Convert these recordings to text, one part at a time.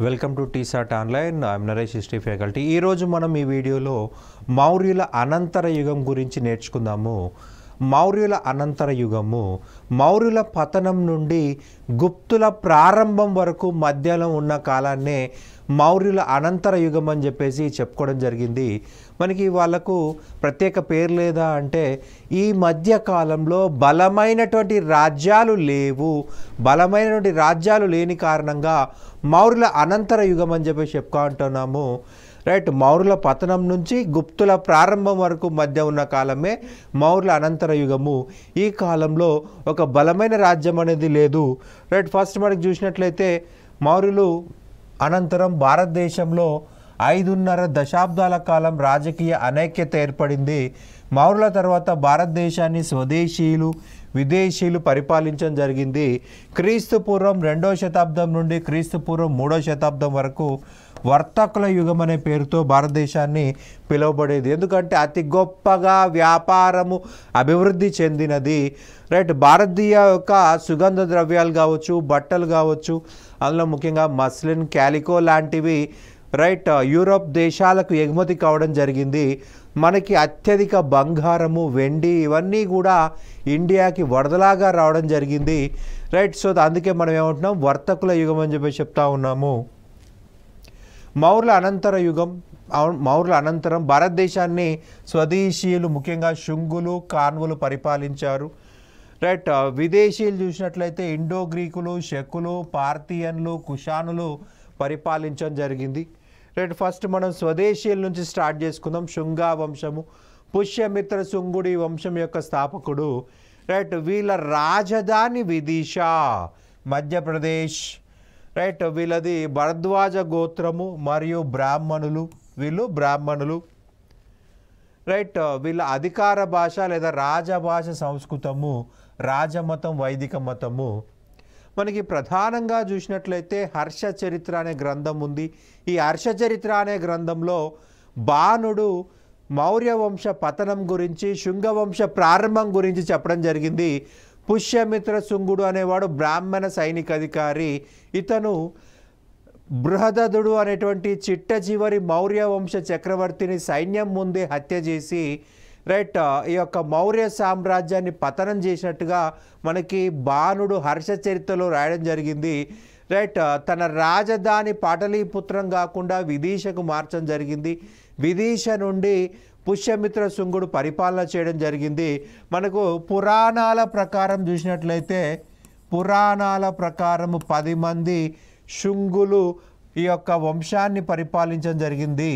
Welcome to T-SAT online. I'm Naresh, history faculty. ఈరోజు మనం ఈ వీడియోలో మౌర్యుల అనంతర యుగం గురించి నేర్చుకుందాము. మౌర్యుల అనంతర యుగము మౌర్యుల పతనం నుండి గుప్తుల ప్రారంభం వరకు మధ్యలో ఉన్న కాలాన్నే మౌర్యుల అనంతర యుగం అని చెప్పేసి చెప్పుకోవడం జరిగింది. మనకి వాళ్ళకు ప్రత్యేక పేరు లేదా అంటే ఈ మధ్య కాలంలో బలమైనటువంటి రాజ్యాలు లేవు, బలమైనటువంటి రాజ్యాలు లేని కారణంగా మౌర్యుల అనంతర యుగం అని చెప్పేసి చెప్పుకుంటున్నాము. రైట్, మౌర్యుల పతనం నుంచి గుప్తుల ప్రారంభం వరకు మధ్య ఉన్న కాలమే మౌర్యుల అనంతర యుగము. ఈ కాలంలో ఒక బలమైన రాజ్యం అనేది లేదు. రైట్, ఫస్ట్ మనకి చూసినట్లయితే మౌర్యులు అనంతరం భారతదేశంలో 5.5 దశాబ్దాల కాలం రాజకీయ అనైక్యత ఏర్పడింది. మౌర్యుల తర్వాత భారతదేశాన్ని స్వదేశీయులు, విదేశీయులు పరిపాలించడం జరిగింది. క్రీస్తు పూర్వం 2వ శతాబ్దం నుండి క్రీస్తు పూర్వం 3వ శతాబ్దం వరకు వర్తకుల యుగం అనే పేరుతో భారతదేశాన్ని పిలువబడేది. ఎందుకంటే అతి గొప్పగా వ్యాపారము అభివృద్ధి చెందినది. రైట్, భారతీయ యొక్క సుగంధ ద్రవ్యాలు కావచ్చు, బట్టలు కావచ్చు, అందులో ముఖ్యంగా మస్లిన్, క్యాలికో లాంటివి రైట్ యూరోప్ దేశాలకు ఎగుమతి కావడం జరిగింది. మనకి అత్యధిక బంగారము, వెండి ఇవన్నీ కూడా ఇండియాకి వరదలాగా రావడం జరిగింది. రైట్, సో అందుకే మనం ఏమంటున్నాం, వర్తకుల యుగం అని చెప్పి చెప్తా ఉన్నాము. మౌర్యుల అనంతర యుగం, మౌర్యుల అనంతరం భారతదేశాన్ని స్వదేశీయులు ముఖ్యంగా శుంగులు, కాన్వులు పరిపాలించారు. రైట్, విదేశీయులు చూసినట్లయితే ఇండో గ్రీకులు, శకులు, పార్థియన్లు, కుషానులు పరిపాలించడం జరిగింది. రైట్, ఫస్ట్ మనం స్వదేశీయుల నుంచి స్టార్ట్ చేసుకుందాం. శుంగా వంశము, పుష్యమిత్ర శుంగుడి వంశం యొక్క స్థాపకుడు. రైట్, వీళ్ళ రాజధాని విదిష, మధ్యప్రదేశ్. రైట్, వీళ్ళది భరద్వాజ గోత్రము మరియు బ్రాహ్మణులు, వీళ్ళు బ్రాహ్మణులు. రైట్, వీళ్ళ అధికార భాష లేదా రాజభాష సంస్కృతము, రాజమతం వైదిక మతము. మనకి ప్రధానంగా చూసినట్లయితే హర్ష చరిత్ర అనే గ్రంథం ఉంది. ఈ హర్ష చరిత్ర అనే గ్రంథంలో బాణుడు మౌర్య వంశ పతనం గురించి, శుంగవంశ ప్రారంభం గురించి చెప్పడం జరిగింది. పుష్యమిత్ర శుంగుడు అనేవాడు బ్రాహ్మణ సైనిక అధికారి. ఇతను బృహదదుడు అనేటువంటి చిట్ట చివరి మౌర్య వంశ చక్రవర్తిని సైన్యం ముందే హత్య చేసి రైట్ ఈ యొక్క మౌర్య సామ్రాజ్యాన్ని పతనం చేసినట్టుగా మనకి బాణుడు హర్ష చరిత్రలో రాయడం జరిగింది. రైట్, తన రాజధాని పాటలీపుత్రం కాకుండా విదిషకు మార్చడం జరిగింది. విదిష నుండి పుష్యమిత్ర శుంగుడు పరిపాలన చేయడం జరిగింది. మనకు పురాణాల ప్రకారం చూసినట్లయితే, పురాణాల ప్రకారం 10 మంది శుంగులు ఈ యొక్క వంశాన్ని పరిపాలించడం జరిగింది.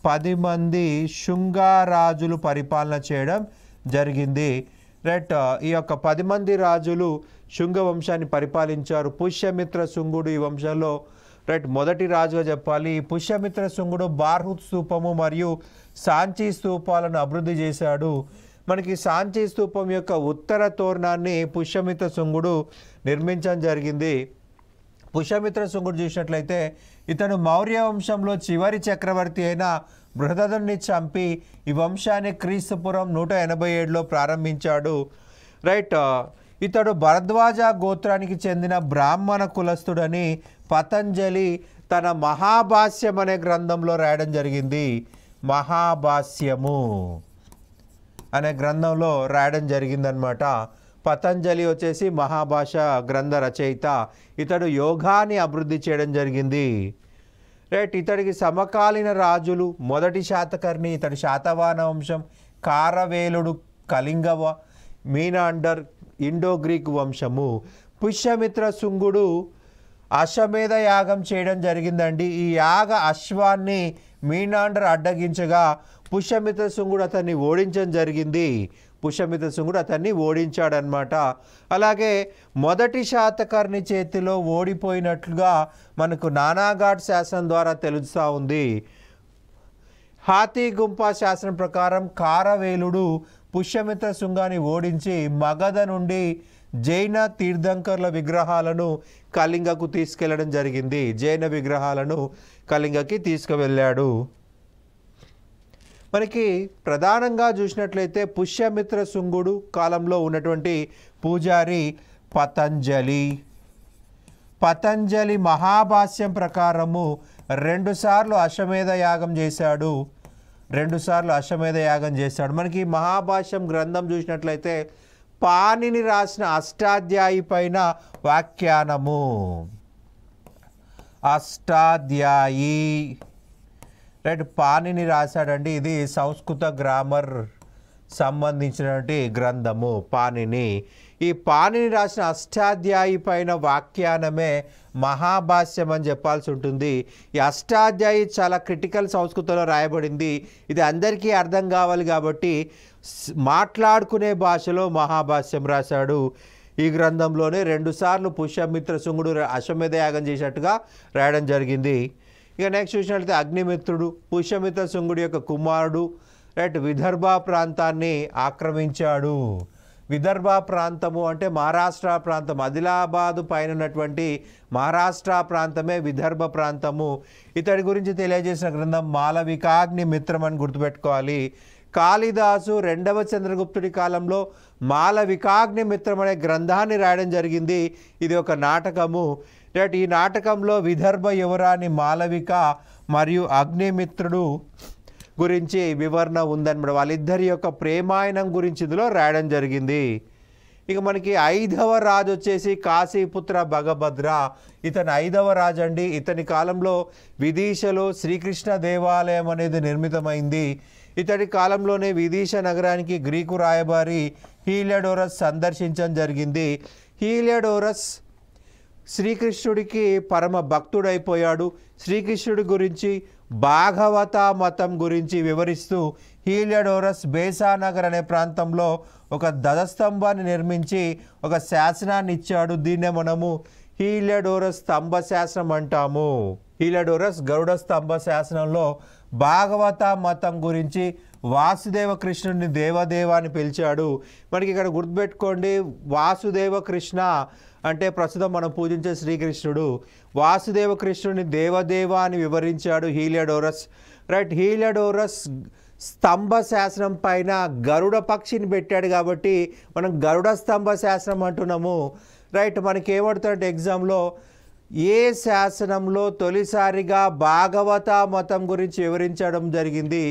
10 మంది శుంగారాజులు పరిపాలన చేయడం జరిగింది. రైట్, ఈ యొక్క 10 మంది రాజులు శుంగ వంశాన్ని పరిపాలించారు. పుష్యమిత్ర శుంగుడు ఈ వంశంలో రైట్ మొదటి రాజుగా చెప్పాలి. ఈ పుష్యమిత్ర శుంగుడు బార్హుత్ స్తూపము మరియు సాంచి స్తూపాలను అభివృద్ధి చేశాడు. మనకి సాంచి స్తూపం యొక్క ఉత్తర తోరణాన్ని పుష్యమిత్ర శుంగుడు నిర్మించడం జరిగింది. పుష్యమిత్ర శుంగుడు చూసినట్లయితే ఇతను మౌర్య వంశంలో చివరి చక్రవర్తి అయిన బృహదదుడిని చంపి ఈ వంశాన్ని క్రీస్తుపురం 187లో ప్రారంభించాడు. రైట్, ఇతడు భరద్వాజ గోత్రానికి చెందిన బ్రాహ్మణ కులస్థుడని పతంజలి తన మహాభాష్యం అనే గ్రంథంలో రాయడం జరిగింది. మహాభాష్యము అనే గ్రంథంలో రాయడం జరిగిందనమాట. పతంజలి వచ్చేసి మహాభాష గ్రంథ రచయిత. ఇతడు యోగాన్ని అభివృద్ధి చేయడం జరిగింది. రైట్, ఇతడికి సమకాలీన రాజులు మొదటి శాతకర్ణి, ఇతడి శాతవాహన వంశం, కారవేలుడు కళింగవ, మీనాండర్ ఇండో గ్రీక్ వంశము. పుష్యమిత్ర శుంగుడు అశ్వమేధ యాగం చేయడం జరిగిందండి. ఈ యాగ అశ్వాన్ని మీనాండర్ అడ్డగించగా పుష్యమిత్ర శుంగుడు అతన్ని ఓడించడం జరిగింది. పుష్యమిత్ర శుంగుడు అతన్ని ఓడించాడనమాట. అలాగే మొదటి శాతకర్ణి చేతిలో ఓడిపోయినట్లుగా మనకు నానాఘాట్ శాసనం ద్వారా తెలుస్తూ ఉంది. హాతీ గుంప శాసనం ప్రకారం కారవేలుడు పుష్యమిత్ర శుంగాన్ని ఓడించి మగధ నుండి జైన తీర్థంకర్ల విగ్రహాలను కళింగకు తీసుకెళ్లడం జరిగింది. జైన విగ్రహాలను కళింగకి తీసుకువెళ్ళాడు. మనకి ప్రధానంగా చూసినట్లయితే పుష్యమిత్ర శుంగుడు కాలంలో ఉన్నటువంటి పూజారి పతంజలి. పతంజలి మహాభాష్యం ప్రకారము 2 సార్లు అశ్వమేధ యాగం చేశాడు. 2 సార్లు అశ్వమేధ యాగం చేశాడు. మనకి మహాభాష్యం గ్రంథం చూసినట్లయితే పాణిని రాసిన అష్టాధ్యాయి పైన వ్యాఖ్యానము. అష్టాధ్యాయి రైట్, పాణిని రాశాడండి. ఇది సంస్కృత గ్రామర్ సంబంధించినటువంటి గ్రంథము పాణిని. ఈ పాణిని రాసిన అష్టాధ్యాయి పైన వ్యాఖ్యానమే మహాభాష్యం అని చెప్పాల్సి ఉంటుంది. ఈ అష్టాధ్యాయి చాలా క్రిటికల్ సంస్కృతంలో రాయబడింది. ఇది అందరికీ అర్థం కావాలి కాబట్టి మాట్లాడుకునే భాషలో మహాభాష్యం రాశాడు. ఈ గ్రంథంలోనే 2 సార్లు పుష్యమిత్ర శుంగుడు అశ్వమేధ యాగం చేసినట్టుగా రాయడం జరిగింది. ఇక నెక్స్ట్ చూసినట్లయితే అగ్నిమిత్రుడు పుష్యమిత్ర శుంగుడి యొక్క కుమారుడు. రైట్, విదర్భ ప్రాంతాన్ని ఆక్రమించాడు. విదర్భ ప్రాంతము అంటే మహారాష్ట్ర ప్రాంతం, ఆదిలాబాదు పైన ఉన్నటువంటి మహారాష్ట్ర ప్రాంతమే విదర్భ ప్రాంతము. ఇతడి గురించి తెలియజేసిన గ్రంథం మాలవికాగ్ని మిత్రం అని గుర్తుపెట్టుకోవాలి. కాళిదాసు 2వ చంద్రగుప్తుడి కాలంలో మాలవికాగ్ని మిత్రం అనే గ్రంథాన్ని రాయడం జరిగింది. ఇది ఒక నాటకము. రైట్, ఈ నాటకంలో విదర్భ యువరాణి మాలవిక మరియు అగ్నిమిత్రుడు గురించి వివరణ ఉందన్నమాట. వాళ్ళిద్దరి యొక్క ప్రేమాయణం గురించి ఇందులో రాయడం జరిగింది. ఇక మనకి 5వ రాజు వచ్చేసి కాశీపుత్ర భగభద్ర. ఇతను 5వ రాజు అండి. ఇతని కాలంలో విదిశలో శ్రీకృష్ణ దేవాలయం అనేది నిర్మితమైంది. ఇతడి కాలంలోనే విదిశ నగరానికి గ్రీకు రాయబారి హీలియోడోరస్ సందర్శించడం జరిగింది. హీలియోడోరస్ శ్రీకృష్ణుడికి పరమ భక్తుడైపోయాడు. శ్రీకృష్ణుడి గురించి భాగవత మతం గురించి వివరిస్తూ హీలియోడోరస్ బేసానగర్ అనే ప్రాంతంలో ఒక ధ్వజస్తంభాన్ని నిర్మించి ఒక శాసనాన్ని ఇచ్చాడు. దీన్నే మనము హీలియోడోరస్ స్తంభ శాసనం అంటాము. హీలియోడోరస్ గరుడ స్తంభ శాసనంలో భాగవత మతం గురించి వాసుదేవ కృష్ణుడిని దేవదేవ అని పిలిచాడు. మనకి ఇక్కడ గుర్తుపెట్టుకోండి, వాసుదేవ కృష్ణ అంటే ప్రస్తుతం మనం పూజించే శ్రీకృష్ణుడు. వాసుదేవ కృష్ణుడిని దేవదేవ అని వివరించాడు హీలియోడోరస్. రైట్, హీలియోడోరస్ స్తంభ శాసనం పైన గరుడ పక్షిని పెట్టాడు కాబట్టి మనం గరుడ స్తంభ శాసనం అంటున్నాము. రైట్, మనకి ఏమడుతుందంటే ఎగ్జామ్లో ఏ శాసనంలో తొలిసారిగా భాగవత మతం గురించి వివరించడం జరిగింది?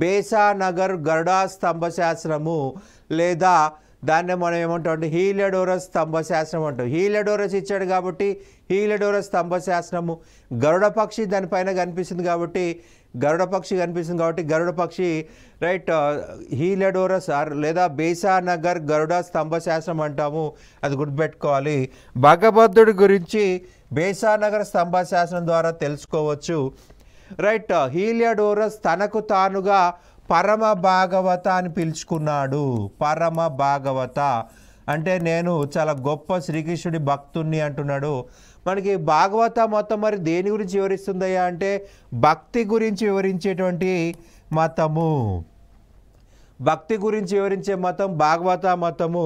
బేసానగర్ గరుడా స్తంభ శాసనము, లేదా దాన్నే మనం ఏమంటాం అంటే హీలియోడోరస్ స్తంభ శాసనం అంటాం. హీలియోడోరస్ ఇచ్చాడు కాబట్టి హీలియోడోరస్ స్తంభ శాసనము. గరుడ పక్షి దానిపైన కనిపిస్తుంది కాబట్టి గరుడ పక్షి రైట్, హీలియోడోరస్ లేదా బేసానగర్ గరుడ స్తంభ శాసనం అంటాము. అది గుర్తుపెట్టుకోవాలి. భగభద్రుడి గురించి బేసానగర్ స్తంభ శాసనం ద్వారా తెలుసుకోవచ్చు. రైట్, హీలియోడోరస్ తనకు తానుగా పరమ భాగవత అని పిలుచుకున్నాడు. పరమ భాగవత అంటే నేను చాలా గొప్ప శ్రీకృష్ణుడి భక్తుణ్ణి అంటున్నాడు. మనకి భాగవత మతం మరి దేని గురించి వివరిస్తుందయ్యా అంటే భక్తి గురించి వివరించేటువంటి మతము. భక్తి గురించి వివరించే మతం భాగవత మతము.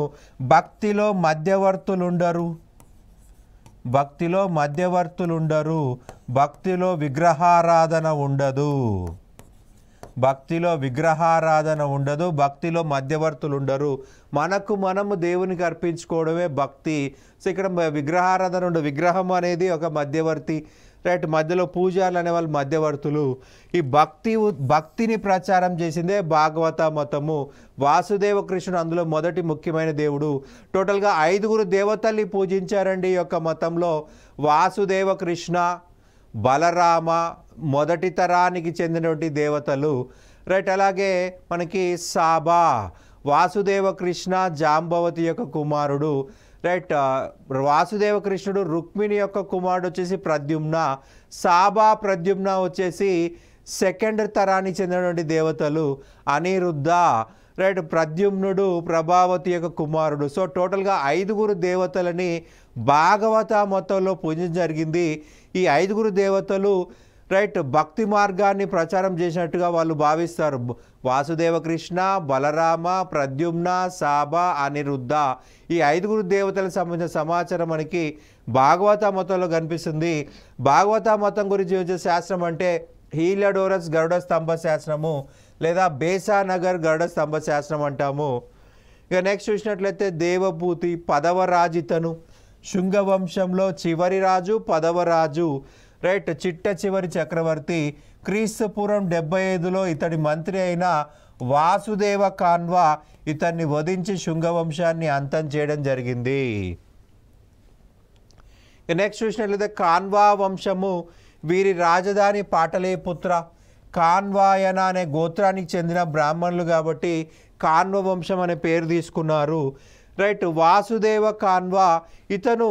భక్తిలో మధ్యవర్తులు ఉండరు. భక్తిలో విగ్రహారాధన ఉండదు. భక్తిలో మధ్యవర్తులు ఉండరు. మనము దేవునికి అర్పించుకోవడమే భక్తి. సో ఇక్కడ విగ్రహారాధన ఉండదు. విగ్రహం అనేది ఒక మధ్యవర్తి. రైట్, మధ్యలో పూజారులు అనేవాళ్ళు మధ్యవర్తులు. ఈ భక్తిని ప్రచారం చేసిందే భాగవత మతము. వాసుదేవ కృష్ణుడు అందులో మొదటి ముఖ్యమైన దేవుడు. టోటల్గా 5 దేవతల్ని పూజించారండి ఈ యొక్క మతంలో. వాసుదేవ కృష్ణ, బలరామ మొదటి తరానికి చెందినటువంటి దేవతలు. రైట్, అలాగే మనకి సాబా వాసుదేవ కృష్ణ జాంబవతి యొక్క కుమారుడు. రైట్, వాసుదేవ కృష్ణుడు రుక్మిణి యొక్క కుమారుడు వచ్చేసి ప్రద్యుమ్న. సాబా ప్రద్యుమ్న వచ్చేసి 2nd తరానికి చెందినటువంటి దేవతలు. అనిరుద్ధ రైట్, ప్రద్యుమ్నుడు ప్రభావతి యొక్క కుమారుడు. సో టోటల్గా 5 దేవతలని భాగవత మతంలో పూజించడం జరిగింది. ఈ 5 దేవతలు రైట్ భక్తి మార్గాన్ని ప్రచారం చేసినట్టుగా వాళ్ళు భావిస్తారు. వాసుదేవ కృష్ణ, బలరామ, ప్రద్యుమ్న, సాబా, అనిరుద్ధ ఈ 5 దేవతలకు సంబంధించిన సమాచారం మనకి భాగవత మతంలో కనిపిస్తుంది. భాగవత మతం గురించి వచ్చే శాస్త్రం అంటే హీలియోడోరస్ గరుడ స్తంభ శాసనము లేదా బేసానగర్ గరుడ స్తంభ శాసనం అంటాము. ఇక నెక్స్ట్ చూసినట్లయితే దేవభూతి 10వ రాజితను శుంగ వంశంలో చివరి రాజు 10వ రాజు రైట్ చిట్ట చివరి చక్రవర్తి. క్రీస్తుపూర్వం 75లో ఇతడి మంత్రి అయిన వాసుదేవ కాన్వా ఇతన్ని వధించి శుంగవంశాన్ని అంతం చేయడం జరిగింది. నెక్స్ట్ చూసినట్లయితే కాన్వా వంశము, వీరి రాజధాని పాటలీపుత్ర. కాన్వాయన అనే గోత్రానికి చెందిన బ్రాహ్మణులు కాబట్టి కాన్వ వంశం అనే పేరు తీసుకున్నారు. రైట్ వాసుదేవ కాన్వా ఇతను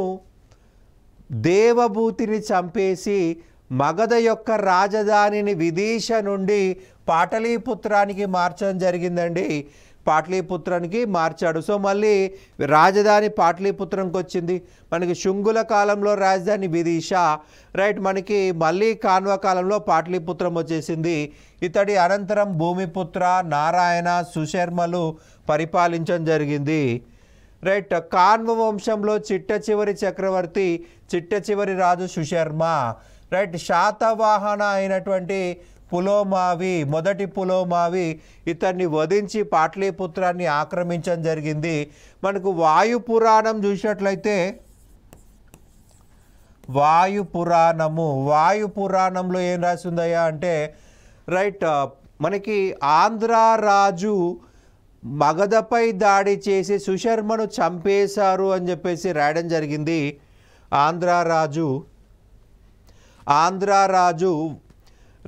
దేవభూతిని చంపేసి మగధ యొక్క రాజధానిని విదిశ నుండి పాటలీపుత్రానికి మార్చడం జరిగిందండి. పాటలీపుత్రానికి మార్చాడు. సో మళ్ళీ రాజధాని పాటలీపుత్రంకి వచ్చింది. మనకి శుంగుల కాలంలో రాజధాని విదిశ, రైట్ మనకి మళ్ళీ కాన్వ కాలంలో పాటలీపుత్రం వచ్చేసింది. ఇతడి అనంతరం భూమిపుత్ర, నారాయణ, సుశర్మలు పరిపాలించడం జరిగింది. రైట్ కాన్వ వంశంలో చిట్ట చివరి చక్రవర్తి, చిట్ట చివరి రాజు సుశర్మ. రైట్ శాతవాహన అయినటువంటి పులోమావి, మొదటి పులోమావి ఇతన్ని వధించి పాటలీపుత్రాన్ని ఆక్రమించడం జరిగింది. మనకు వాయు పురాణం చూసినట్లయితే వాయు పురాణంలో ఏం రాసిందయ్యా అంటే రైట్ మనకి ఆంధ్ర రాజు మగధపై దాడి చేసి సుశర్మను చంపేశారు అని చెప్పేసి రాయడం జరిగింది. ఆంధ్ర రాజు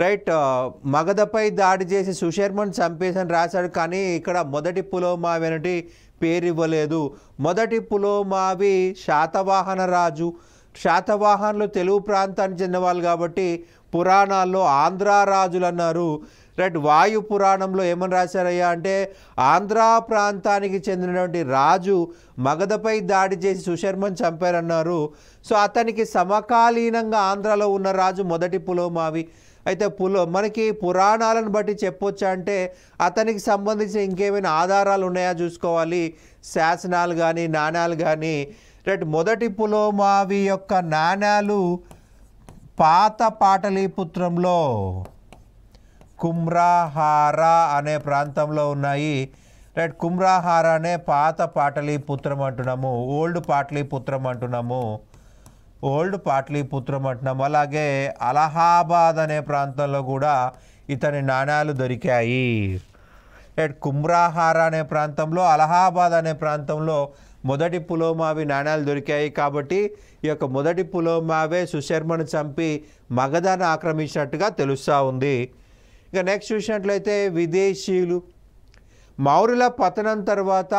రైట్ మగధపై దాడి చేసి సుశర్మను చంపేసని రాశాడు. కానీ ఇక్కడ మొదటి పులోమావి అనేది పేరు ఇవ్వలేదు. మొదటి పులోమావి శాతవాహన రాజు. శాతవాహనులు తెలుగు ప్రాంతానికి చెందిన వాళ్ళు కాబట్టి పురాణాల్లో ఆంధ్ర రాజులు అన్నారు. రైట్ వాయు పురాణంలో ఏమని రాశారయ్యా అంటే ఆంధ్ర ప్రాంతానికి చెందినటువంటి రాజు మగధపై దాడి చేసి సుశర్మను చంపారన్నారు. సో అతనికి సమకాలీనంగా ఆంధ్రాలో ఉన్న రాజు మొదటి పులోమావి. అయితే మనకి పురాణాలను బట్టి చెప్పొచ్చా అంటే అతనికి సంబంధించిన ఇంకేమైనా ఆధారాలు ఉన్నాయా చూసుకోవాలి, శాసనాలు కానీ నాణ్యాలు కానీ. రైట్ మొదటి పులోమావి యొక్క నాణ్యాలు పాత పాటలీపుత్రంలో కుమ్రాహార అనే ప్రాంతంలో ఉన్నాయి. రైట్ కుమ్రాహార అనే పాత పాటలీపుత్రం అంటున్నాము, ఓల్డ్ పాటలీపుత్రం అంటున్నాము. అలాగే అలహాబాద్ అనే ప్రాంతంలో కూడా ఇతని నాణ్యాలు దొరికాయి. రైట్ కుమ్రాహార అనే ప్రాంతంలో, అలహాబాద్ అనే ప్రాంతంలో మొదటి పులోమావి నాణ్యాలు దొరికాయి. కాబట్టి ఈ యొక్క మొదటి పులోమావే సుశర్మను చంపి మగధను ఆక్రమించినట్టుగా తెలుస్తూ ఉంది. ఇక నెక్స్ట్ చూసినట్లయితే విదేశీయులు. మౌర్యుల పతనం తర్వాత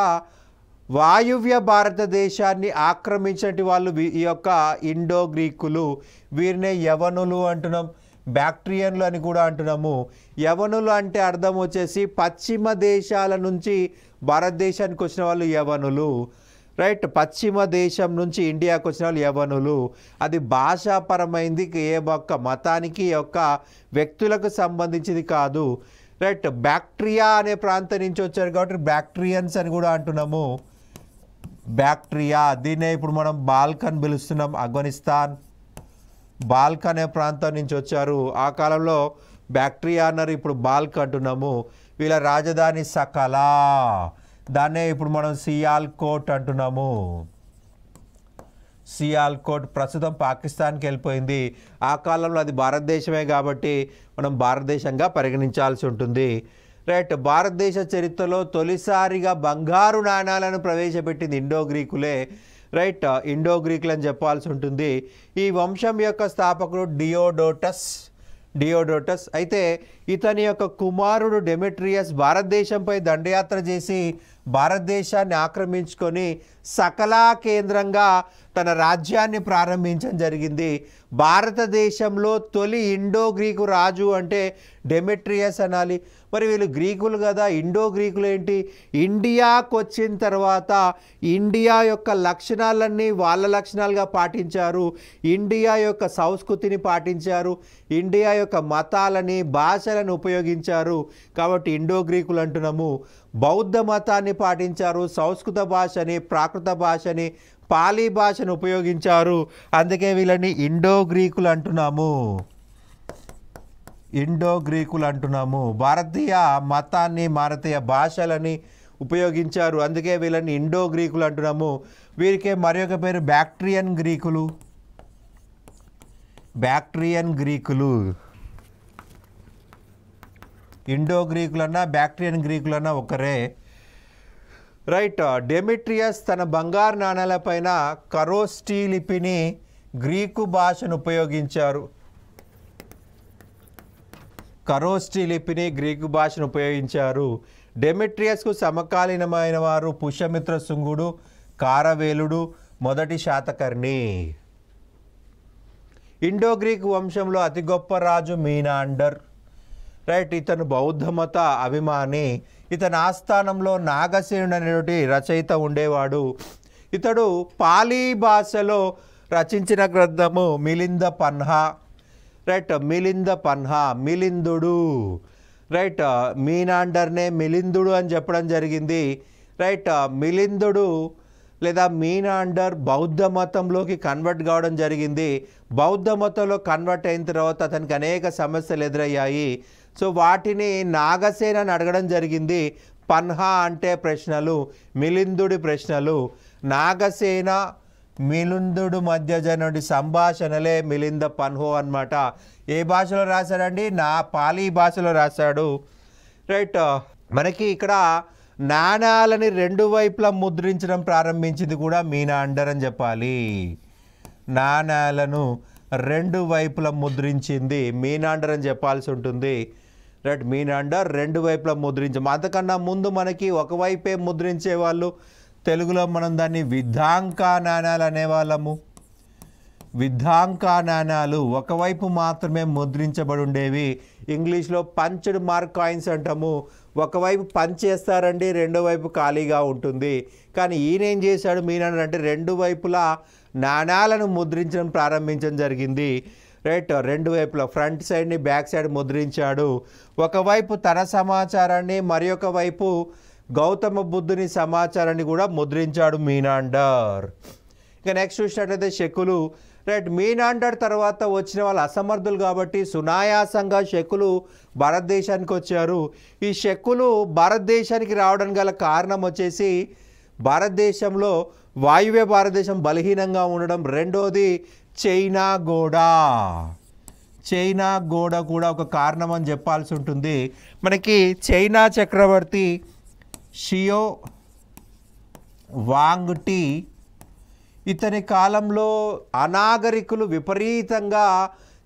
వాయువ్య భారతదేశాన్ని ఆక్రమించినటువంటి వాళ్ళు ఈ యొక్క ఇండో గ్రీకులు. వీరినే యవనులు అంటున్నాం, బ్యాక్ట్రియన్లు అని కూడా అంటున్నాము. యవనులు అంటే అర్థం వచ్చేసి పశ్చిమ దేశాల నుంచి భారతదేశానికి వచ్చిన వాళ్ళు యవనులు. రైట్ పశ్చిమ దేశం నుంచి ఇండియాకు వచ్చిన వాళ్ళు యవనులు. అది భాషాపరమైంది, ఏ ఒక్క మతానికి యొక్క వ్యక్తులకు సంబంధించింది కాదు. రైట్ బ్యాక్ట్రియా అనే ప్రాంతం నుంచి వచ్చారు కాబట్టి బ్యాక్ట్రియన్స్ అని కూడా అంటున్నాము. బ్యాక్ట్రియా దీన్నే ఇప్పుడు మనం బాల్క్ అని పిలుస్తున్నాం. ఆఫ్ఘనిస్తాన్ బాల్క్ అనే ప్రాంతం నుంచి వచ్చారు. ఆ కాలంలో బ్యాక్ట్రియా అన్నారు, ఇప్పుడు బాల్క్ అంటున్నాము. వీళ్ళ రాజధాని సకలా, దాన్నే ఇప్పుడు మనం సియాల్కోట్ అంటున్నాము. సియాల్కోట్ ప్రస్తుతం పాకిస్తాన్కి వెళ్ళిపోయింది. ఆ కాలంలో అది భారతదేశమే కాబట్టి మనం భారతదేశంగా పరిగణించాల్సి ఉంటుంది. రైట్ భారతదేశ చరిత్రలో తొలిసారిగా బంగారు నాణాలను ప్రవేశపెట్టింది ఇండో గ్రీకులే. రైట్ ఇండో గ్రీకులు అని చెప్పాల్సి ఉంటుంది. ఈ వంశం యొక్క స్థాపకుడు డియోడోటస్. అయితే ఇతని యొక్క కుమారుడు డెమెట్రియస్ భారతదేశంపై దండయాత్ర చేసి భారతదేశాన్ని ఆక్రమించుకొని సకలా కేంద్రంగా తన రాజ్యాన్ని ప్రారంభించడం జరిగింది. భారతదేశంలో తొలి ఇండో గ్రీకు రాజు అంటే డెమెట్రియస్ అనాలి. మరి వీళ్ళు గ్రీకులు కదా, ఇండో గ్రీకులు ఏంటి? ఇండియాకు వచ్చిన తర్వాత ఇండియా యొక్క లక్షణాలన్నీ వాళ్ళ లక్షణాలుగా పాటించారు. ఇండియా యొక్క సంస్కృతిని పాటించారు. ఇండియా యొక్క మతాలని, భాషలను ఉపయోగించారు. కాబట్టి ఇండో గ్రీకులు అంటున్నాము. బౌద్ధ మతాన్ని పాటించారు. సంస్కృత భాషని, ప్రాకృత భాషని, పాలీ భాషను ఉపయోగించారు. అందుకే వీళ్ళని ఇండో గ్రీకులు అంటున్నాము. భారతీయ మతాన్ని, భారతీయ భాషలని ఉపయోగించారు. అందుకే వీళ్ళని ఇండో గ్రీకులు అంటున్నాము. వీరికే మరి ఒక పేరు బ్యాక్ట్రియన్ గ్రీకులు. బ్యాక్ట్రియన్ గ్రీకులు, ఇండో గ్రీకులన్నా బ్యాక్ట్రియన్ గ్రీకులన్నా ఒకరే. రైట్. డెమిట్రియస్ తన బంగారు నాణాలపైన కరోస్టీ లిపిని గ్రీకు భాషను ఉపయోగించారు. కరోస్టీ లిపిని గ్రీకు భాషను ఉపయోగించారు. డెమిట్రియస్కు సమకాలీనమైన వారు పుష్యమిత్ర శుంగుడు, కారవేలుడు, మొదటి శాతకర్ణి. ఇండో గ్రీక్ వంశంలో అతి గొప్ప రాజు మీనాండర్. రైట్. ఇతను బౌద్ధ మత అభిమాని. ఇతని ఆస్థానంలో నాగసేనుడు అనేటువంటి రచయిత ఉండేవాడు. ఇతడు పాలీ భాషలో రచించిన గ్రంథము మిలింద పన్హా. రైట్. మిలింద పన్హా, మిలిందుడు. రైట్. మీనాండర్నే మిలిందుడు అని చెప్పడం జరిగింది. రైట్. మిలిందుడు లేదా మీనాండర్ బౌద్ధ మతంలోకి కన్వర్ట్ కావడం జరిగింది. బౌద్ధ మతంలో కన్వర్ట్ అయిన తర్వాత అతనికి అనేక సమస్యలు ఎదురయ్యాయి. సో వాటిని నాగసేనని అడగడం జరిగింది. పన్హా అంటే ప్రశ్నలు, మిలిందుడి ప్రశ్నలు. నాగసేన మిలిందుడు మధ్య జరిగిన సంభాషణలే మిలింద పన్హో అన్నమాట. ఏ భాషలో రాశాడండి? పాలీ భాషలో రాశాడు. రైట్. మనకి ఇక్కడ నాణాలని రెండు వైపులా ముద్రించడం ప్రారంభించింది కూడా మీనాండర్ అని చెప్పాలి. నాణాలను రెండు వైపులా ముద్రించింది మీనాండర్ అని చెప్పాల్సి ఉంటుంది. రైట్. మీనాండర్ రెండు వైపులా అంతకన్నా ముందు మనకి ఒకవైపే ముద్రించే వాళ్ళు. తెలుగులో మనం దాన్ని విద్ధాంకా నాణాలు అనేవాళ్ళము. విద్ధాంకా నాణాలు ఒకవైపు మాత్రమే ముద్రించబడి ఉండేవి. ఇంగ్లీష్లో పంచ్డ్ మార్క్ కాయిన్స్ అంటాము. ఒకవైపు పంచ్ చేస్తారండి, రెండో వైపు ఖాళీగా ఉంటుంది. కానీ ఈయన ఏం చేశాడు మీనాండర్ అంటే రెండు వైపులా నాణాలను ముద్రించడం ప్రారంభించడం జరిగింది. రైట్. రెండు వైపులా ఫ్రంట్ సైడ్ని బ్యాక్ సైడ్ ముద్రించాడు. ఒకవైపు తన సమాచారాన్ని, మరి ఒక వైపు గౌతమ బుద్ధుని సమాచారాన్ని కూడా ముద్రించాడు మీనాండర్. ఇక నెక్స్ట్ చూసినట్లయితే శకులు. రైట్. మీనాండర్ తర్వాత వచ్చిన వాళ్ళు అసమర్థులు కాబట్టి సునాయాసంగా శకులు భారతదేశానికి వచ్చారు. ఈ శకులు భారతదేశానికి రావడానికి గల కారణం వచ్చేసి భారతదేశంలో వాయువ్య భారతదేశం బలహీనంగా ఉండడం. రెండోది చైనా గోడ. చైనా గోడ కూడా ఒక కారణం అని చెప్పాల్సి ఉంటుంది. మనకి చైనా చక్రవర్తి షియో వాంగ్టీ ఇతని కాలంలో అనాగరికులు విపరీతంగా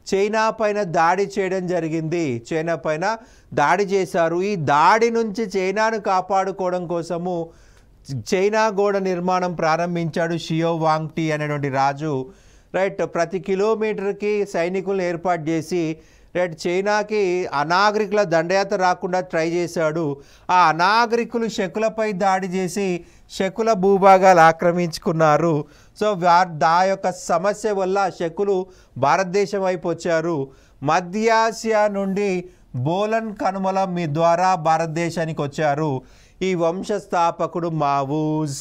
చైనా పైన దాడి చేయడం జరిగింది. చైనా పైన దాడి చేశారు. ఈ దాడి నుంచి చైనాను కాపాడుకోవడం కోసము చైనా గోడ నిర్మాణం ప్రారంభించాడు షియో వాంగ్టీ అనేటువంటి రాజు. రైట్. ప్రతి కిలోమీటర్కి సైనికులను ఏర్పాటు చేసి రైట్ చైనాకి అనాగరికుల దండయాత్ర రాకుండా ట్రై చేశాడు. ఆ అనాగరికులు శకులపై దాడి చేసి శకుల భూభాగాలు ఆక్రమించుకున్నారు. సో ఆ యొక్క సమస్య వల్ల శకులు భారతదేశం వైపు వచ్చారు. మధ్యాసియా నుండి బోలన్ కనుమల ద్వారా భారతదేశానికి వచ్చారు. ఈ వంశస్థాపకుడు మావూస్.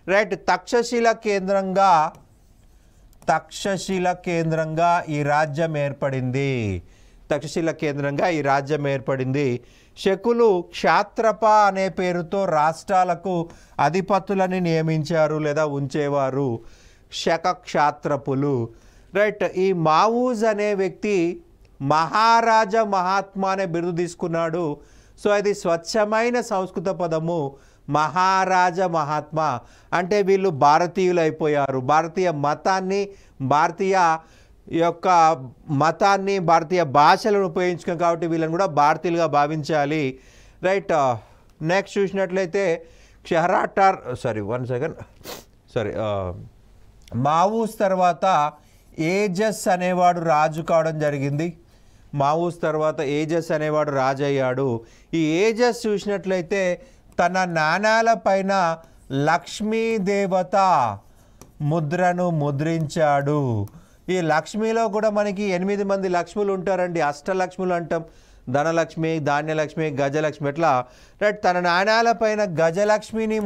రైట్. తక్షశిల కేంద్రంగా ఈ రాజ్యం ఏర్పడింది. శకులు క్షాత్రప అనే పేరుతో రాష్ట్రాలకు అధిపతులని నియమించారు లేదా ఉంచేవారు. క్షాత్రపులు. రైట్. ఈ మావూజ్ అనే వ్యక్తి మహారాజా మహాత్మా అనే బిరుదు తీసుకున్నాడు. సో అది స్వచ్ఛమైన సంస్కృత పదము. మహారాజా మహాత్మా అంటే వీళ్ళు భారతీయులు అయిపోయారు. భారతీయ భాషలను ఉపయోగించుకున్నాం కాబట్టి వీళ్ళని కూడా భారతీయులుగా భావించాలి. రైట్. నెక్స్ట్ చూసినట్లయితే మావూస్ తర్వాత ఏజస్ అనేవాడు రాజు కావడం జరిగింది. మావూస్ తర్వాత ఏజస్ అనేవాడు రాజు అయ్యాడు. ఈ ఏజస్ చూసినట్లయితే తన నాణాల పైన లక్ష్మీదేవత ముద్రను ముద్రించాడు. ఈ లక్ష్మిలో కూడా మనకి 8 మంది లక్ష్ములు ఉంటారండి. అష్టలక్ష్ములు అంటాం. ధనలక్ష్మి, ధాన్యలక్ష్మి, గజలక్ష్మి ఎట్లా. రైట్. తన నాణాల పైన గజలక్ష్మిని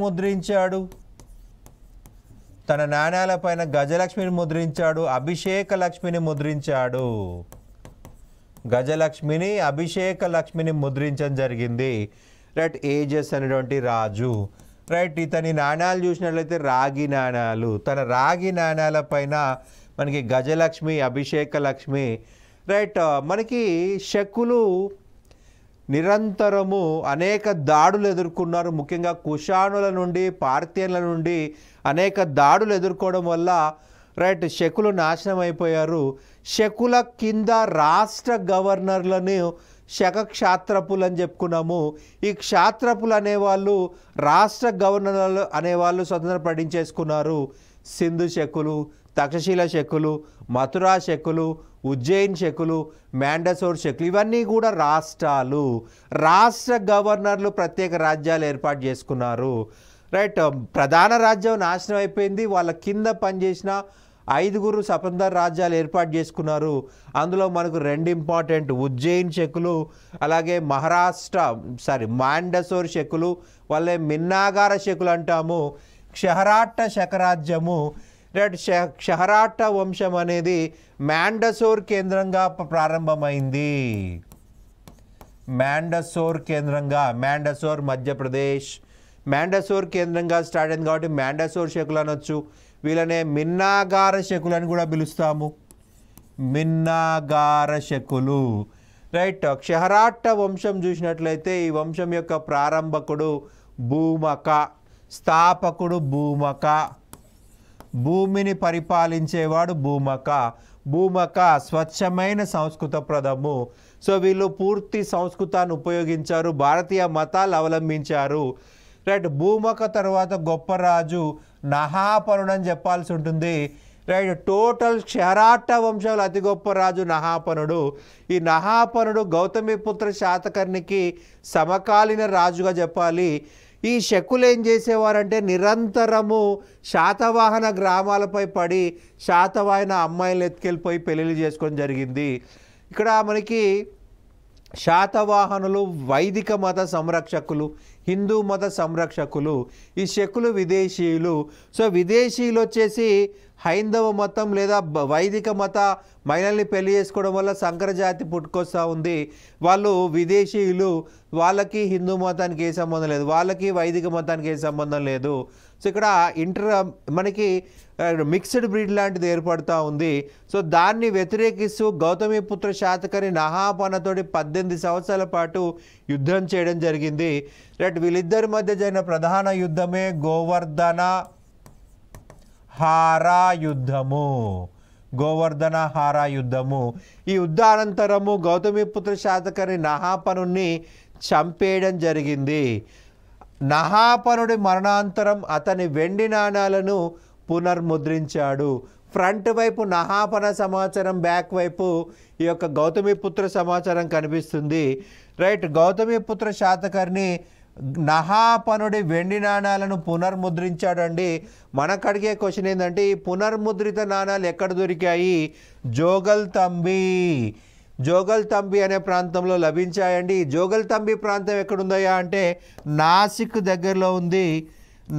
ముద్రించాడు. అభిషేక లక్ష్మిని ముద్రించాడు. గజలక్ష్మిని అభిషేక లక్ష్మిని ముద్రించడం జరిగింది. రైట్, ఏజస్ అనేటువంటి రాజు. రైట్, ఇతని నాణ్యాలు చూసినట్లయితే రాగి నాణ్యాలు. తన రాగి నాణ్యాల పైన మనకి గజలక్ష్మి, అభిషేక లక్ష్మి. రైట్, మనకి శకులు నిరంతరము అనేక దాడులు ఎదుర్కొన్నారు. ముఖ్యంగా కుషాణుల నుండి, పార్థియన్ల నుండి అనేక దాడులు ఎదుర్కోవడం వల్ల రైట్ శకులు నాశనం అయిపోయారు. శకుల కింద రాష్ట్ర గవర్నర్లను శక క్షాత్రపులు అని చెప్పుకున్నాము. ఈ క్షాత్రపులు అనేవాళ్ళు రాష్ట్ర గవర్నర్లు అనేవాళ్ళు స్వతంత్రం ప్రకటించేసుకున్నారు. సింధు శకులు, తక్షశిల శకులు, మథురా శకులు, ఉజ్జయిన్ శకులు, మ్యాండసోర్ శకులు, ఇవన్నీ కూడా రాష్ట్రాలు. రాష్ట్ర గవర్నర్లు ప్రత్యేక రాజ్యాలు ఏర్పాటు చేసుకున్నారు. రైట్, ప్రధాన రాజ్యం నాశనం అయిపోయింది. వాళ్ళ కింద పనిచేసిన 5 స్వతంత్ర రాజ్యాలు ఏర్పాటు చేసుకున్నారు. అందులో మనకు 2 ఇంపార్టెంట్, ఉజ్జయిన్ శకులు, అలాగే మ్యాండసోర్ శకులు, వాళ్ళే మిన్నాగార శకులు అంటాము. క్షహరాట్ట శకరాజ్యము. రైట్, క్షహరాట్ట వంశం అనేది మ్యాండసోర్ కేంద్రంగా ప్రారంభమైంది. మ్యాండసోర్ కేంద్రంగా, మ్యాండసోర్ మధ్యప్రదేశ్, మ్యాండసోర్ కేంద్రంగా స్టార్ట్ అయింది కాబట్టి మ్యాండసోర్ శకులు అనొచ్చు. వీళ్ళనే మిన్నాగార శకులు అని కూడా పిలుస్తాము. మిన్నాగార శకులు. రైట్, క్షహరాట్ట వంశం చూసినట్లయితే ఈ వంశం యొక్క ప్రారంభకుడు భూమక, స్థాపకుడు భూమక, భూమిని పరిపాలించేవాడు భూమక. భూమక స్వచ్ఛమైన సంస్కృత ప్రథము. సో వీళ్ళు పూర్తి సంస్కృతాన్ని ఉపయోగించారు, భారతీయ మతాలు అవలంబించారు. రైట్, భూమక తర్వాత గొప్ప రాజు నహాపనుడు అని చెప్పాల్సి ఉంటుంది. రైట్, టోటల్ క్షహరాట్ట వంశంలో అతి గొప్ప రాజు నహాపనుడు. ఈ నహాపనుడు గౌతమిపుత్ర శాతకర్ణికి సమకాలీన రాజుగా చెప్పాలి. ఈ శకులు ఏం చేసేవారంటే నిరంతరము శాతవాహన గ్రామాలపై పడి శాతవాహన అమ్మాయిలు ఎత్తుకెళ్ళిపోయి పెళ్ళిళ్ళు చేసుకోవడం జరిగింది. ఇక్కడ మనకి శాతవాహనులు వైదిక మత సంరక్షకులు, హిందూ మత సంరక్షకులు. ఈ శకులు విదేశీయులు. సో విదేశీయులు వచ్చేసి హైందవ మతం లేదా వైదిక మత మహిళల్ని పెళ్లి చేసుకోవడం వల్ల సంకరజాతి పుట్టుకొస్తూ ఉంది. వాళ్ళు విదేశీయులు, వాళ్ళకి హిందూ మతానికి ఏ సంబంధం లేదు, వాళ్ళకి వైదిక మతానికి ఏ సంబంధం లేదు. సో ఇక్కడ మనకి మిక్స్డ్ బ్రీడ్ లాంటిది ఏర్పడుతూ ఉంది. సో దాన్ని వ్యతిరేకిస్తూ గౌతమిపుత్ర శాతకర్ణి నహాపనతోటి 18 సంవత్సరాల పాటు యుద్ధం చేయడం జరిగింది. రైట్, వీళ్ళిద్దరి మధ్య జరిగిన ప్రధాన యుద్ధమే గోవర్ధన హారా యుద్ధము. గోవర్ధన హారా యుద్ధము. ఈ యుద్ధానంతరము గౌతమిపుత్ర శాతకర్ణి నహాపనుని చంపేయడం జరిగింది. నహాపనుడి మరణాంతరం అతని వెండి నాణాలను పునర్ముద్రించాడు. ఫ్రంట్ వైపు నహాపన సమాచారం, బ్యాక్ వైపు ఈ యొక్క గౌతమిపుత్ర సమాచారం కనిపిస్తుంది. రైట్, గౌతమిపుత్ర శాతకర్ణి నహాపనుడి వెండి నాణాలను పునర్ముద్రించాడండి. మనకు అడిగే క్వశ్చన్ ఏంటంటే ఈ పునర్ముద్రిత నాణాలు ఎక్కడ దొరికాయి? జోగల్తంబి అనే ప్రాంతంలో లభించాయండి. జోగల్తంబి ప్రాంతం ఎక్కడుందయ్యా అంటే నాసిక్ దగ్గరలో ఉంది.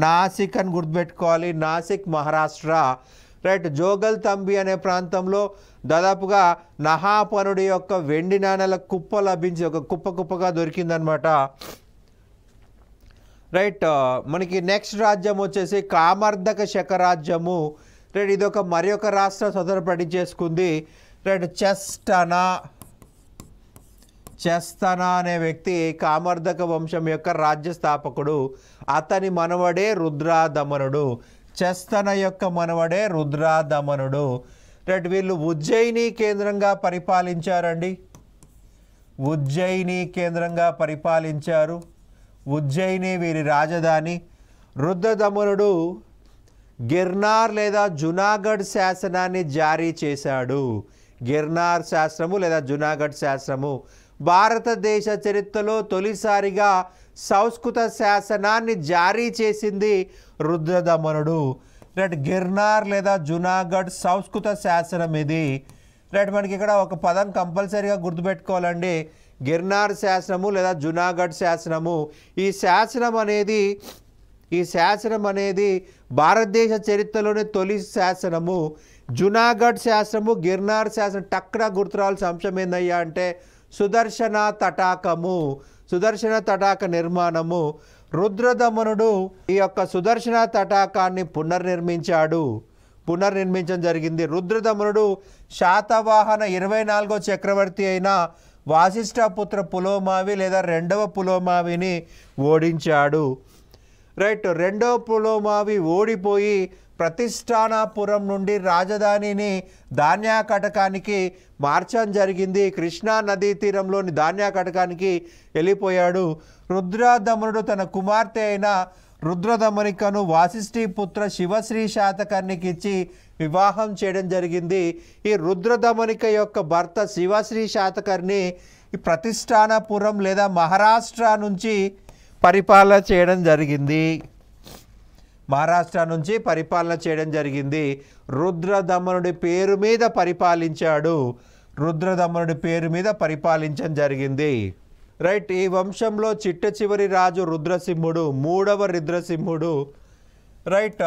నాసిక్ అని గుర్తుపెట్టుకోవాలి, నాసిక్ మహారాష్ట్ర. రైట్, జోగల్తంబి అనే ప్రాంతంలో దాదాపుగా నహాపనుడి యొక్క వెండి నాణాల కుప్ప లభించి ఒక కుప్పగా దొరికిందనమాట. రైట్, మనకి నెక్స్ట్ రాజ్యం వచ్చేసి కామర్దక శక రాజ్యము. రైట్, ఇది ఒక మరి ఒక రాష్ట్ర స్వతంత్ర ప్రకటించేసుకుంది. రైట్, చెస్తన అనే వ్యక్తి కామర్దక వంశం యొక్క రాజ్య స్థాపకుడు. అతని మనవడే రుద్రాదమనుడు. చెస్తన యొక్క మనవడే రుద్రాదమనుడు. రైట్, వీళ్ళు ఉజ్జయిని కేంద్రంగా పరిపాలించారండి. ఉజ్జయిని కేంద్రంగా పరిపాలించారు. ఉజ్జయిని వీరి రాజధాని. రుద్రదమనుడు గిర్నార్ లేదా జునాగఢ్ శాసనాన్ని జారీ చేశాడు. గిర్నార్ శాస్త్రము లేదా జునాగఢ్ శాస్త్రము భారతదేశ చరిత్రలో తొలిసారిగా సంస్కృత శాసనాన్ని జారీ చేసింది రుద్రదమనుడు. రైట్, గిర్నార్ లేదా జునాగఢ్ సంస్కృత శాసనం ఇది. రైట్, మనకి ఇక్కడ ఒక పదం కంపల్సరీగా గుర్తుపెట్టుకోవాలండి, గిర్నార్ శాసనము లేదా జునాగఢ్ శాసనము. ఈ శాసనం అనేది భారతదేశ చరిత్రలోని తొలి శాసనము. జునాగఢ్ శాసనము, గిర్నార్ శాసనం. టక్కున గుర్తురావాల్సిన అంశం ఏందయ్యా అంటే సుదర్శన తటాకము, సుదర్శన తటాక నిర్మాణము. రుద్రదమనుడు ఈ యొక్క సుదర్శన తటాకాన్ని పునర్నిర్మించడం జరిగింది. రుద్రదమనుడు శాతవాహన 24వ చక్రవర్తి అయిన వాసిష్ఠపుత్ర పులోమావి లేదా రెండవ పులోమావిని ఓడించాడు. రైట్, రెండవ పులోమావి ఓడిపోయి ప్రతిష్టానాపురం నుండి రాజధానిని ధాన్యాకటకానికి మార్చడం జరిగింది. కృష్ణా నదీ తీరంలోని ధాన్యాకటకానికి వెళ్ళిపోయాడు. రుద్రదమనుడు తన కుమార్తె అయిన రుద్రదమనికను వాసిష్ఠీపుత్ర శివశ్రీ శాతకర్ణికి ఇచ్చి వివాహం చేయడం జరిగింది. ఈ రుద్రదమనిక యొక్క భర్త శివశ్రీ శాతకర్ణి ఈ ప్రతిష్టానపురం లేదా మహారాష్ట్ర నుంచి పరిపాలన చేయడం జరిగింది. రుద్రదమనుడి పేరు మీద పరిపాలించడం జరిగింది. రైట్, ఈ వంశంలో చిట్ట చివరి రాజు రుద్రసింహుడు, మూడవ రుద్రసింహుడు. రైట్,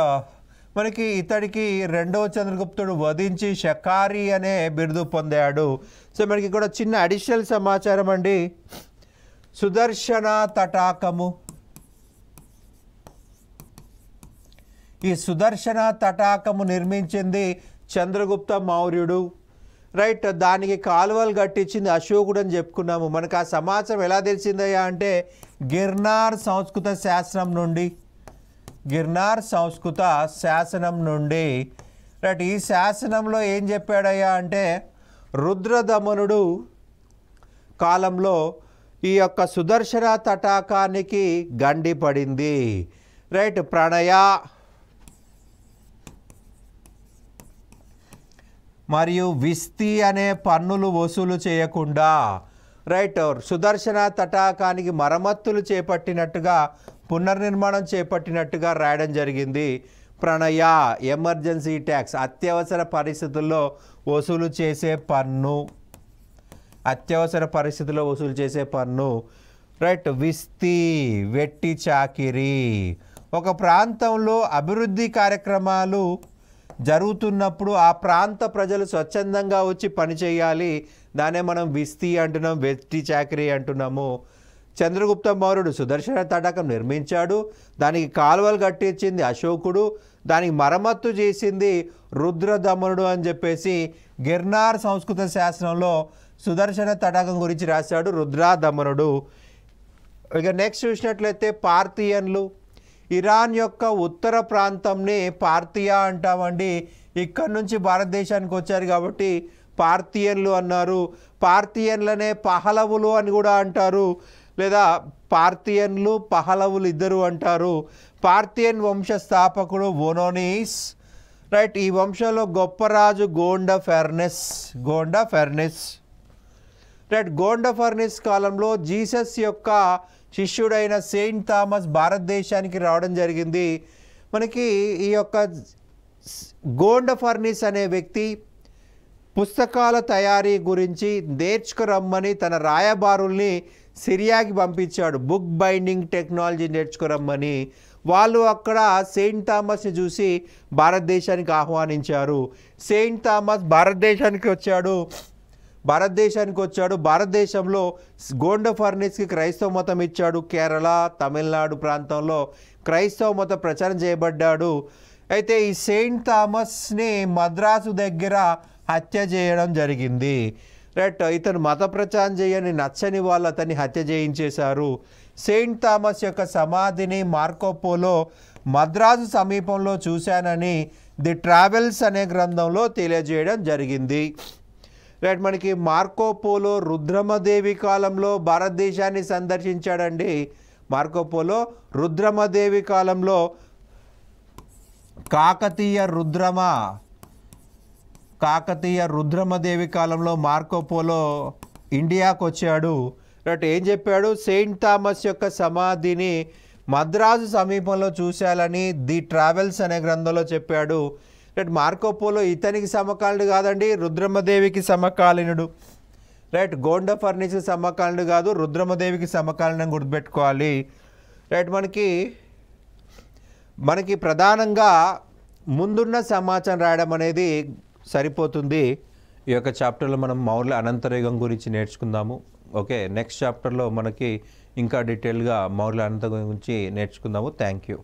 మనకి ఇతడికి రెండవ చంద్రగుప్తుడు వధించి షకారి అనే బిరుదు పొందాడు. సో మనకి కూడా చిన్న అడిషనల్ సమాచారం అండి. సుదర్శన తటాకము, ఈ సుదర్శన తటాకము నిర్మించింది చంద్రగుప్త మౌర్యుడు. రైట్, దానికి కాలువలు కట్టించింది అశోకుడు అని చెప్పుకున్నాము. మనకు ఆ సమాచారం ఎలా తెలిసిందయ్యా అంటే గిర్నార్ సంస్కృత శాసనం నుండి. రైట్, ఈ శాసనంలో ఏం చెప్పాడయ్యా అంటే రుద్రదమనుడు కాలంలో ఈ యొక్క సుదర్శన తటాకానికి గండి పడింది. రైట్, ప్రణయ మరియు విస్తి అనే పన్నులు వసూలు చేయకుండా రైట్ సుదర్శన తటాకానికి మరమ్మతులు చేపట్టినట్టుగా, పునర్నిర్మాణం చేపట్టినట్టుగా రాయడం జరిగింది. ప్రణయ ఎమర్జెన్సీ ట్యాక్స్, అత్యవసర పరిస్థితుల్లో వసూలు చేసే పన్ను. రైట్, విస్తి వెట్టి చాకిరి, ఒక ప్రాంతంలో అభివృద్ధి కార్యక్రమాలు జరుగుతున్నప్పుడు ఆ ప్రాంత ప్రజలు స్వచ్ఛందంగా వచ్చి పనిచేయాలి, దాన్నే మనం విస్తి అంటున్నాం, వెట్టి చాకరీ అంటున్నాము. చంద్రగుప్త మౌర్యుడు సుదర్శన తటాకం నిర్మించాడు, దానికి కాలువలు కట్టించింది అశోకుడు, దానికి మరమ్మత్తు చేసింది రుద్రదమనుడు అని చెప్పేసి గిర్నార్ సంస్కృత శాసనంలో సుదర్శన తటాకం గురించి రాశాడు రుద్రదమనుడు. ఇక నెక్స్ట్ చూసినట్లయితే పార్థియన్లు, ఇరాన్ యొక్క ఉత్తర ప్రాంతంని పార్థియా అంటామండి. ఇక్కడ నుంచి భారతదేశానికి వచ్చారు కాబట్టి పార్థియన్లు అన్నారు. పార్థియన్లనే పహలవులు అని కూడా అంటారు, లేదా పార్థియన్లు పహలవులు ఇద్దరు అంటారు. పార్థియన్ వంశ స్థాపకుడు వోనోనిస్. రైట్, ఈ వంశంలో గొప్ప రాజు గోండా ఫెర్నిస్ కాలంలో జీసస్ యొక్క శిష్యుడైన సెయింట్ థామస్ భారతదేశానికి రావడం జరిగింది. మనకి ఈ యొక్క గోండా ఫెర్నిస్ అనే వ్యక్తి పుస్తకాల తయారీ గురించి నేర్చుకురమ్మని తన రాయబారుల్ని సిరియాకి పంపించాడు. బుక్ బైండింగ్ టెక్నాలజీ నేర్చుకురమ్మని. వాళ్ళు అక్కడ సెయింట్ థామస్ని చూసి భారతదేశానికి ఆహ్వానించారు. సెయింట్ థామస్ భారతదేశానికి వచ్చాడు. భారతదేశంలో గోండా ఫెర్నిస్కి క్రైస్తవ మతం ఇచ్చాడు. కేరళ, తమిళనాడు ప్రాంతంలో క్రైస్తవ మత ప్రచారం చేయబడ్డాడు. అయితే ఈ సెయింట్ థామస్ని మద్రాసు దగ్గర హత్య చేయడం జరిగింది. రైట్, ఇతను మత ప్రచారం చేయని నచ్చని వాళ్ళు అతన్ని హత్య చేయించేశారు. సెయింట్ థామస్ యొక్క సమాధిని మార్కోపోలో మద్రాసు సమీపంలో చూశానని ది ట్రావెల్స్ అనే గ్రంథంలో తెలియజేయడం జరిగింది. రైట్, మనకి మార్కోపోలో రుద్రమదేవి కాలంలో భారతదేశాన్ని సందర్శించాడండి. మార్కోపోలో రుద్రమదేవి కాలంలో కాకతీయ రుద్రమదేవి కాలంలో మార్కోపోలో ఇండియాకు వచ్చాడు. రైట్, ఏం చెప్పాడు? సెయింట్ థామస్ యొక్క సమాధిని మద్రాసు సమీపంలో చూశాలని ది ట్రావెల్స్ అనే గ్రంథంలో చెప్పాడు. రైట్, మార్కోపోలో ఇతనికి సమకాలీనుడు కాదండి, రుద్రమదేవికి సమకాలీనుడు. రైట్, గోండా ఫెర్నిస్కి సమకాలీనుడు కాదు, రుద్రమదేవికి సమకాలీనం గుర్తుపెట్టుకోవాలి. రైట్, మనకి ప్రధానంగా ముందున్న సమాచారం రాయడం అనేది సరిపోతుంది. ఈ యొక్క చాప్టర్లో మనం మౌర్యుల అనంతర యుగం గురించి నేర్చుకుందాము. ఓకే, నెక్స్ట్ చాప్టర్లో మనకి ఇంకా డీటెయిల్గా మౌర్యుల అనంతర యుగం గురించి నేర్చుకుందాము. Thank you.